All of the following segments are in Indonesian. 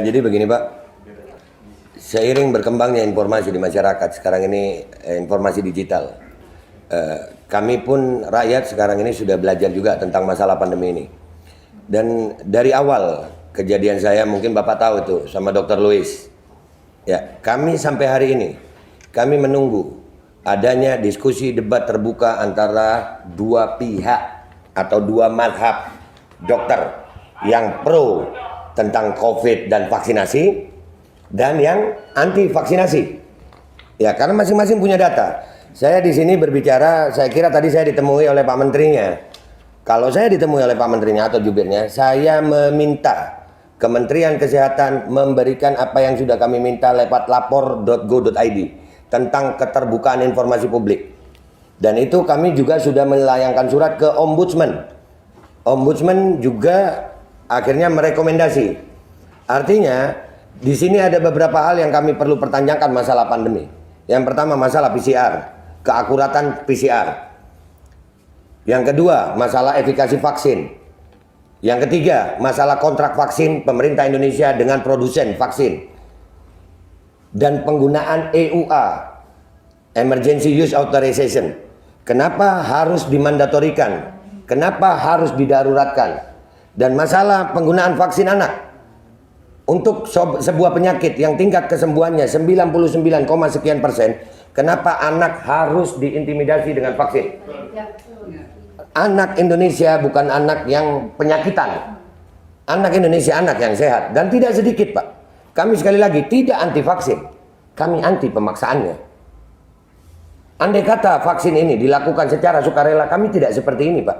Jadi begini Pak, seiring berkembangnya informasi di masyarakat sekarang ini, informasi digital, kami pun rakyat sekarang ini sudah belajar juga tentang masalah pandemi ini. Dan dari awal kejadian saya, mungkin Bapak tahu itu sama Dr. Louis, ya, kami sampai hari ini kami menunggu adanya diskusi debat terbuka antara dua pihak atau dua mazhab dokter yang pro tentang COVID dan vaksinasi dan yang anti vaksinasi. Ya, karena masing-masing punya data. Saya di sini berbicara, saya kira tadi saya ditemui oleh Pak Menterinya. Kalau saya ditemui oleh Pak Menterinya atau jubirnya, saya meminta Kementerian Kesehatan memberikan apa yang sudah kami minta lewat lapor.go.id tentang keterbukaan informasi publik. Dan itu kami juga sudah melayangkan surat ke Ombudsman. Ombudsman juga akhirnya merekomendasi. Artinya di sini ada beberapa hal yang kami perlu pertanyakan masalah pandemi. Yang pertama masalah PCR, keakuratan PCR. Yang kedua masalah efikasi vaksin. Yang ketiga masalah kontrak vaksin pemerintah Indonesia dengan produsen vaksin. Dan penggunaan EUA, Emergency Use Authorization. Kenapa harus dimandatorikan? Kenapa harus didaruratkan? Dan masalah penggunaan vaksin anak untuk sebuah penyakit yang tingkat kesembuhannya 99, sekian persen, kenapa anak harus diintimidasi dengan vaksin? Anak Indonesia bukan anak yang penyakitan. Anak Indonesia anak yang sehat. Dan tidak sedikit Pak, kami sekali lagi tidak anti vaksin, kami anti pemaksaannya. Andai kata vaksin ini dilakukan secara sukarela, kami tidak seperti ini Pak.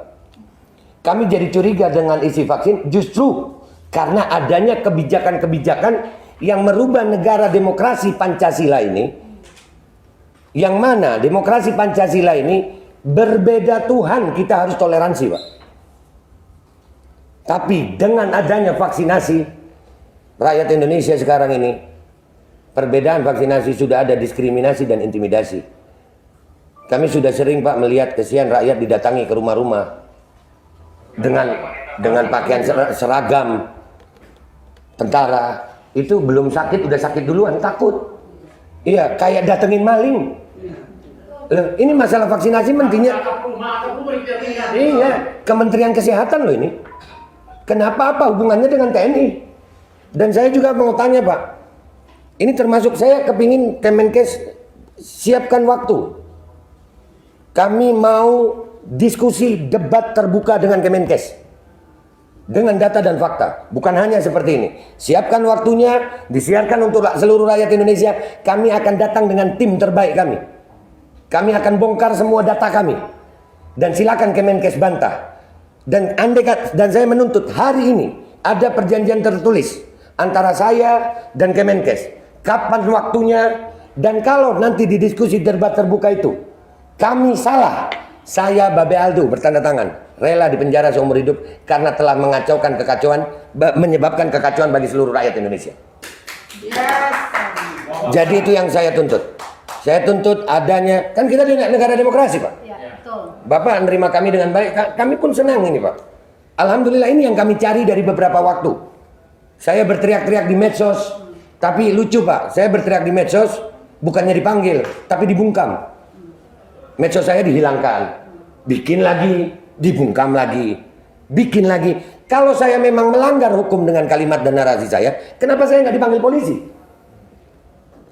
Kami jadi curiga dengan isi vaksin justru karena adanya kebijakan-kebijakan yang merubah negara demokrasi Pancasila ini, yang mana demokrasi Pancasila ini berbeda Tuhan, kita harus toleransi Pak. Tapi dengan adanya vaksinasi, rakyat Indonesia sekarang ini, perbedaan vaksinasi sudah ada diskriminasi dan intimidasi. Kami sudah sering Pak melihat kesian rakyat didatangi ke rumah-rumah dengan pakaian seragam tentara. Itu belum sakit udah sakit duluan, takut. Iya, kayak datengin maling. Ini masalah vaksinasi mentinya. Iya, Kementerian Kesehatan loh ini. Kenapa, apa hubungannya dengan TNI? Dan saya juga mau tanya Pak, ini termasuk saya kepingin Kemenkes siapkan waktu. Kami mau diskusi debat terbuka dengan Kemenkes dengan data dan fakta, bukan hanya seperti ini. Siapkan waktunya, disiarkan untuk seluruh rakyat Indonesia. Kami akan datang dengan tim terbaik kami. Kami akan bongkar semua data kami. Dan silakan Kemenkes bantah. Dan saya menuntut hari ini ada perjanjian tertulis antara saya dan Kemenkes. Kapan waktunya, dan kalau nanti di diskusi debat terbuka itu kami salah, saya Babe Aldo bertanda tangan rela dipenjara seumur hidup karena telah mengacaukan kekacauan, menyebabkan kekacauan bagi seluruh rakyat Indonesia. Jadi itu yang saya tuntut. Saya tuntut adanya, kan kita di negara demokrasi Pak. Bapak menerima kami dengan baik, kami pun senang ini Pak. Alhamdulillah, ini yang kami cari dari beberapa waktu. Saya berteriak-teriak di medsos, tapi lucu Pak, saya berteriak di medsos bukannya dipanggil, tapi dibungkam. Medsos saya dihilangkan, bikin lagi, dibungkam lagi, bikin lagi. Kalau saya memang melanggar hukum dengan kalimat dan narasi saya, kenapa saya nggak dipanggil polisi?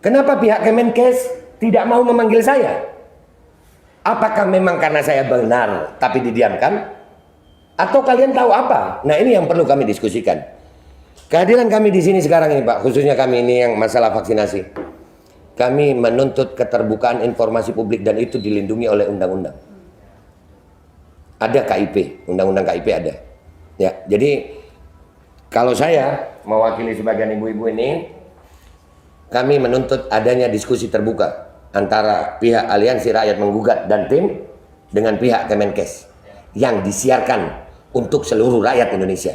Kenapa pihak Kemenkes tidak mau memanggil saya? Apakah memang karena saya benar tapi didiamkan? Atau kalian tahu apa? Nah, ini yang perlu kami diskusikan. Kehadiran kami di sini sekarang ini Pak, khususnya kami ini yang masalah vaksinasi. Kami menuntut keterbukaan informasi publik dan itu dilindungi oleh undang-undang. Ada KIP, undang-undang KIP ada. Ya, jadi kalau saya mewakili sebagian ibu-ibu ini, kami menuntut adanya diskusi terbuka antara pihak Aliansi Rakyat Menggugat dan tim dengan pihak Kemenkes yang disiarkan untuk seluruh rakyat Indonesia.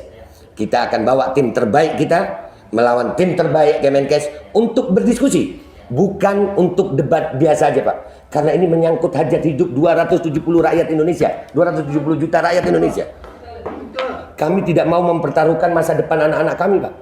Kita akan bawa tim terbaik kita melawan tim terbaik Kemenkes untuk berdiskusi. Bukan untuk debat biasa aja Pak. Karena ini menyangkut hajat hidup 270 rakyat Indonesia, 270 juta rakyat Indonesia. Kami tidak mau mempertaruhkan masa depan anak-anak kami Pak.